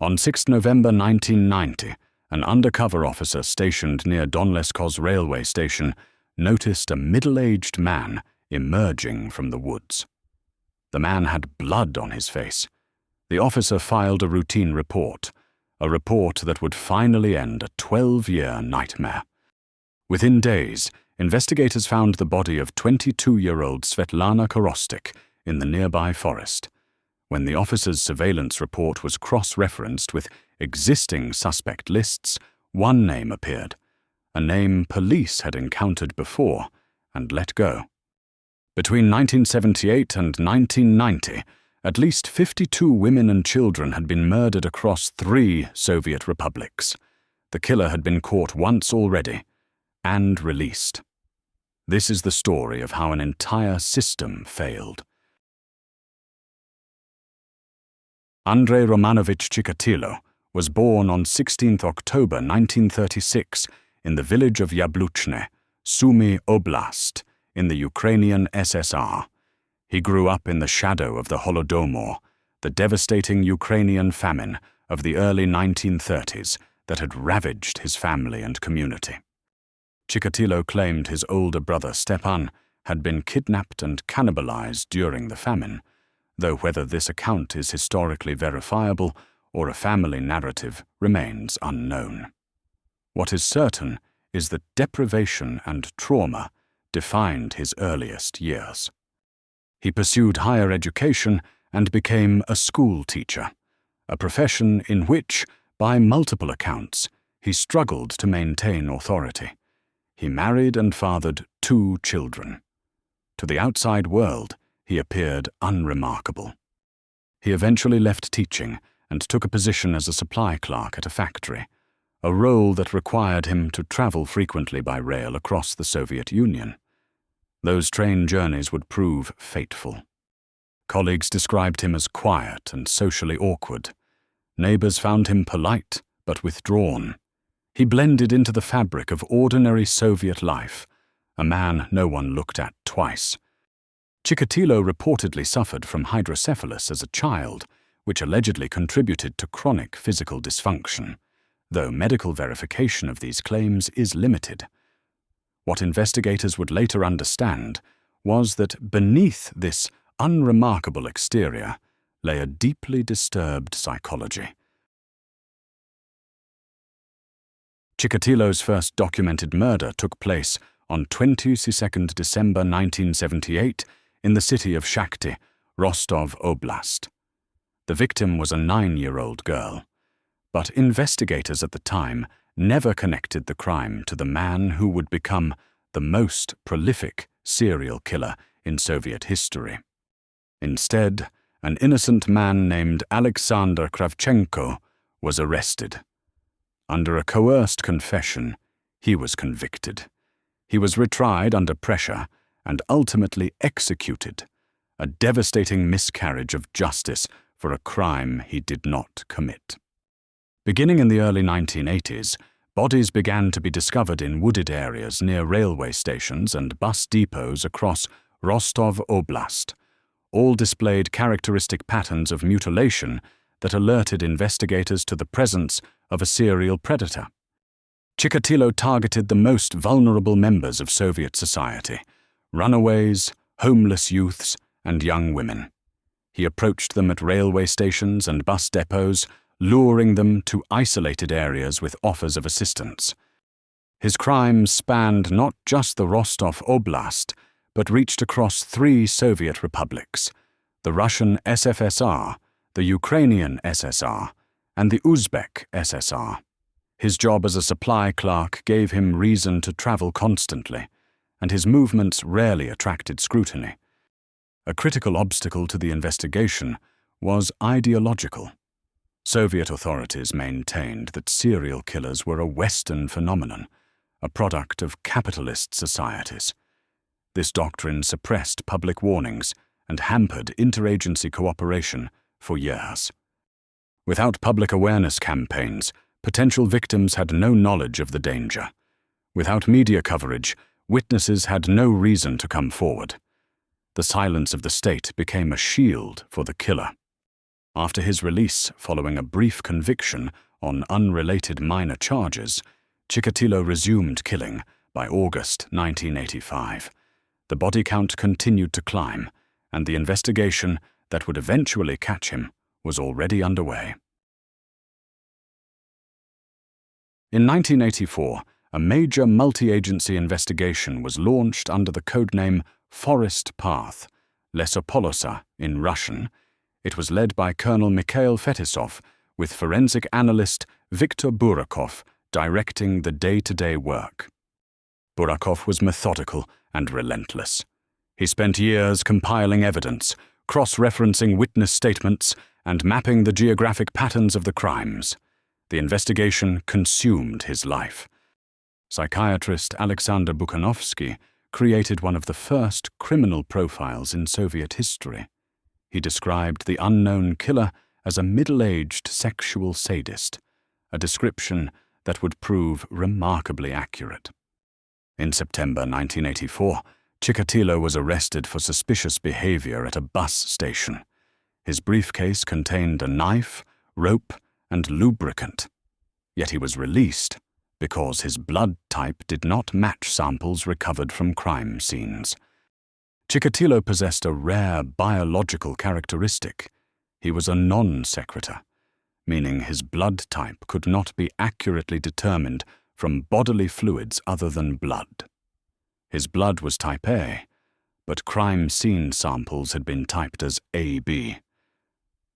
On 6 November 1990, an undercover officer stationed near Donlescos railway station noticed a middle-aged man emerging from the woods. The man had blood on his face. The officer filed a routine report, a report that would finally end a 12-year nightmare. Within days, investigators found the body of 22-year-old Svetlana Korostik in the nearby forest. When the officer's surveillance report was cross-referenced with existing suspect lists, one name appeared, a name police had encountered before and let go. Between 1978 and 1990, at least 52 women and children had been murdered across 3 Soviet republics. The killer had been caught once already and released. This is the story of how an entire system failed. Andrei Romanovich Chikatilo was born on 16 October 1936 in the village of Yabluchne, Sumy Oblast, in the Ukrainian SSR. He grew up in the shadow of the Holodomor, the devastating Ukrainian famine of the early 1930s that had ravaged his family and community. Chikatilo claimed his older brother Stepan had been kidnapped and cannibalized during the famine, though whether this account is historically verifiable or a family narrative remains unknown. What is certain is that deprivation and trauma defined his earliest years. He pursued higher education and became a school teacher, a profession in which, by multiple accounts, he struggled to maintain authority. He married and fathered 2 children. To the outside world, he appeared unremarkable. He eventually left teaching and took a position as a supply clerk at a factory, a role that required him to travel frequently by rail across the Soviet Union. Those train journeys would prove fateful. Colleagues described him as quiet and socially awkward. Neighbors found him polite but withdrawn. He blended into the fabric of ordinary Soviet life, a man no one looked at twice. Chikatilo reportedly suffered from hydrocephalus as a child, which allegedly contributed to chronic physical dysfunction, though medical verification of these claims is limited. What investigators would later understand was that beneath this unremarkable exterior lay a deeply disturbed psychology. Chikatilo's first documented murder took place on 22 December 1978 in the city of Shakhty, Rostov Oblast. The victim was a 9-year-old girl, but investigators at the time never connected the crime to the man who would become the most prolific serial killer in Soviet history. Instead, an innocent man named Alexander Kravchenko was arrested. Under a coerced confession, he was convicted. He was retried under pressure and ultimately executed, a devastating miscarriage of justice for a crime he did not commit. Beginning in the early 1980s, bodies began to be discovered in wooded areas near railway stations and bus depots across Rostov Oblast. All displayed characteristic patterns of mutilation that alerted investigators to the presence of a serial predator. Chikatilo targeted the most vulnerable members of Soviet society: runaways, homeless youths, and young women. He approached them at railway stations and bus depots, luring them to isolated areas with offers of assistance. His crimes spanned not just the Rostov Oblast, but reached across 3 Soviet republics: the Russian SFSR, the Ukrainian SSR, and the Uzbek SSR. His job as a supply clerk gave him reason to travel constantly, and his movements rarely attracted scrutiny. A critical obstacle to the investigation was ideological. Soviet authorities maintained that serial killers were a Western phenomenon, a product of capitalist societies. This doctrine suppressed public warnings and hampered interagency cooperation for years. Without public awareness campaigns, potential victims had no knowledge of the danger. Without media coverage, witnesses had no reason to come forward. The silence of the state became a shield for the killer. After his release following a brief conviction on unrelated minor charges, Chikatilo resumed killing by August 1985. The body count continued to climb, and the investigation that would eventually catch him was already underway. In 1984, a major multi-agency investigation was launched under the codename Forest Path, Lesopolosa in Russian. It was led by Colonel Mikhail Fetisov, with forensic analyst Viktor Burakov directing the day-to-day work. Burakov was methodical and relentless. He spent years compiling evidence, cross-referencing witness statements, and mapping the geographic patterns of the crimes. The investigation consumed his life. Psychiatrist Alexander Bukhanovsky created one of the first criminal profiles in Soviet history. He described the unknown killer as a middle-aged sexual sadist, a description that would prove remarkably accurate. In September 1984, Chikatilo was arrested for suspicious behavior at a bus station. His briefcase contained a knife, rope, and lubricant. Yet he was released because his blood type did not match samples recovered from crime scenes. Chikatilo possessed a rare biological characteristic. He was a non-secretor, meaning his blood type could not be accurately determined from bodily fluids other than blood. His blood was type A, but crime scene samples had been typed as AB.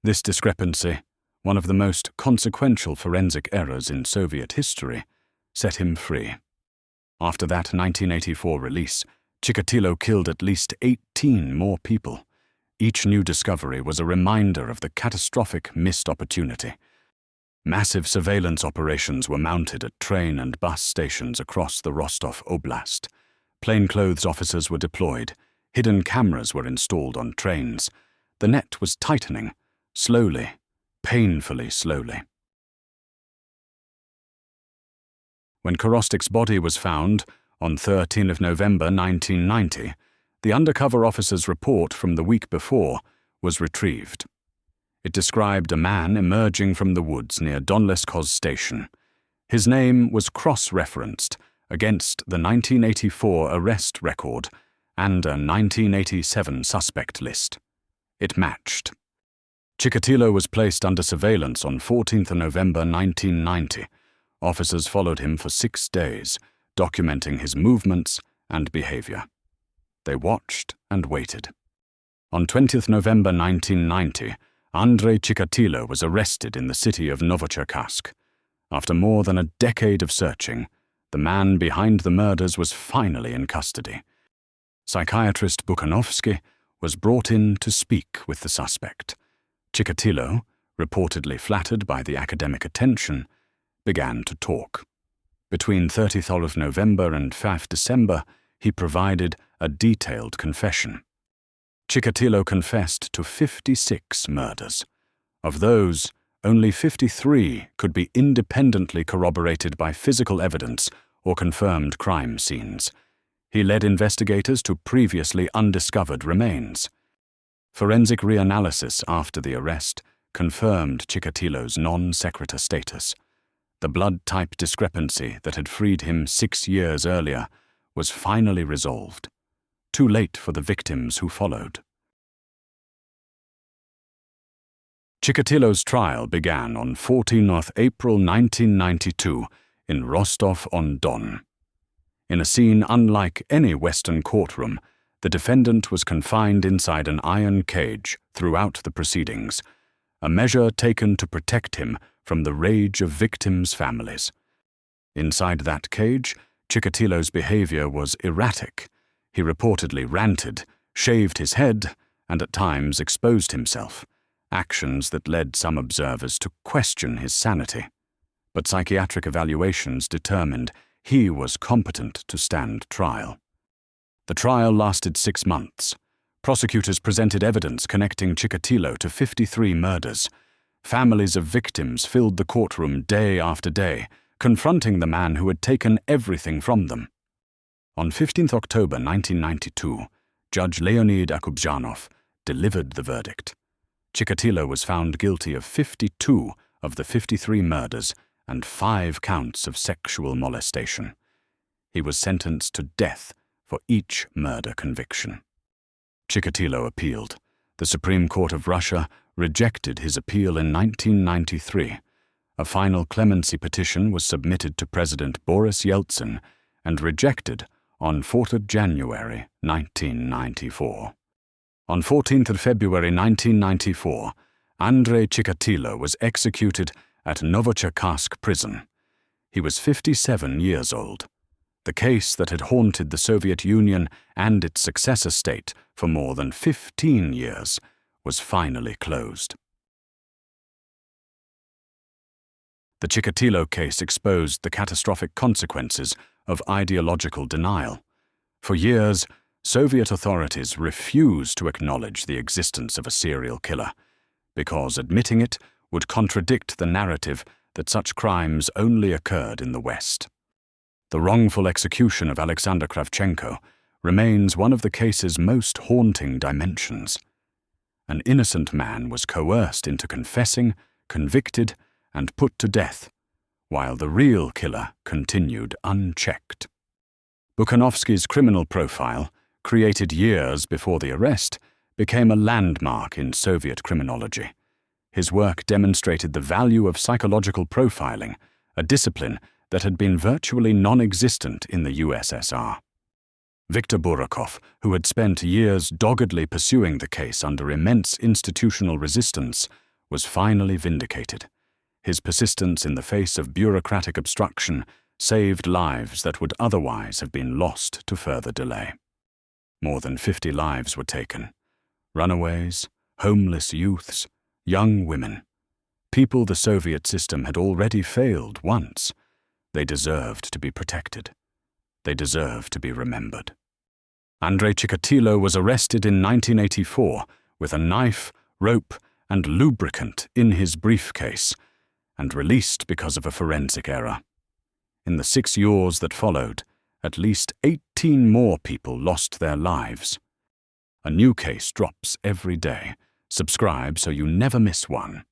This discrepancy, one of the most consequential forensic errors in Soviet history, set him free. After that 1984 release, Chikatilo killed at least 18 more people. Each new discovery was a reminder of the catastrophic missed opportunity. Massive surveillance operations were mounted at train and bus stations across the Rostov Oblast. Plainclothes officers were deployed. Hidden cameras were installed on trains. The net was tightening, slowly, painfully slowly. When Korostik's body was found on 13 November 1990, the undercover officer's report from the week before was retrieved. It described a man emerging from the woods near Donleskhoz station. His name was cross-referenced against the 1984 arrest record and a 1987 suspect list. It matched. Chikatilo was placed under surveillance on 14 November 1990. Officers followed him for 6 days, documenting his movements and behavior. They watched and waited. On 20 November 1990, Andrei Chikatilo was arrested in the city of Novocherkassk. After more than a decade of searching, the man behind the murders was finally in custody. Psychiatrist Bukhanovsky was brought in to speak with the suspect. Chikatilo, reportedly flattered by the academic attention, began to talk. Between 30th November and 5 December, he provided a detailed confession. Chikatilo confessed to 56 murders. Of those, only 53 could be independently corroborated by physical evidence or confirmed crime scenes. He led investigators to previously undiscovered remains. Forensic reanalysis after the arrest confirmed Chikatilo's non-secretor status. The blood type discrepancy that had freed him 6 years earlier was finally resolved. Too late for the victims who followed. Chikatilo's trial began on 14 April 1992 in Rostov-on-Don. In a scene unlike any Western courtroom, the defendant was confined inside an iron cage throughout the proceedings, a measure taken to protect him from the rage of victims' families. Inside that cage, Chikatilo's behavior was erratic. He reportedly ranted, shaved his head, and at times exposed himself, actions that led some observers to question his sanity. But psychiatric evaluations determined he was competent to stand trial. The trial lasted 6 months. Prosecutors presented evidence connecting Chikatilo to 53 murders. Families of victims filled the courtroom day after day, confronting the man who had taken everything from them. On 15 October 1992, Judge Leonid Akubzhanov delivered the verdict. Chikatilo was found guilty of 52 of the 53 murders and 5 counts of sexual molestation. He was sentenced to death for each murder conviction. Chikatilo appealed. The Supreme Court of Russia rejected his appeal in 1993. A final clemency petition was submitted to President Boris Yeltsin and rejected on 4th January 1994. On 14th February 1994, Andrei Chikatilo was executed at Novocherkassk prison. He was 57 years old. The case that had haunted the Soviet Union and its successor state for more than 15 years was finally closed. The Chikatilo case exposed the catastrophic consequences of ideological denial. For years, Soviet authorities refused to acknowledge the existence of a serial killer, because admitting it would contradict the narrative that such crimes only occurred in the West. The wrongful execution of Alexander Kravchenko remains one of the case's most haunting dimensions. An innocent man was coerced into confessing, convicted, and put to death, while the real killer continued unchecked. Bukhanovsky's criminal profile, created years before the arrest, became a landmark in Soviet criminology. His work demonstrated the value of psychological profiling, a discipline that had been virtually non-existent in the USSR. Viktor Burakov, who had spent years doggedly pursuing the case under immense institutional resistance, was finally vindicated. His persistence in the face of bureaucratic obstruction saved lives that would otherwise have been lost to further delay. More than 50 lives were taken. Runaways, homeless youths, young women. People the Soviet system had already failed once. They deserved to be protected. They deserve to be remembered. Andrei Chikatilo was arrested in 1984 with a knife, rope, and lubricant in his briefcase, and released because of a forensic error. In the 6 years that followed, at least 18 more people lost their lives. A new case drops every day. Subscribe so you never miss one.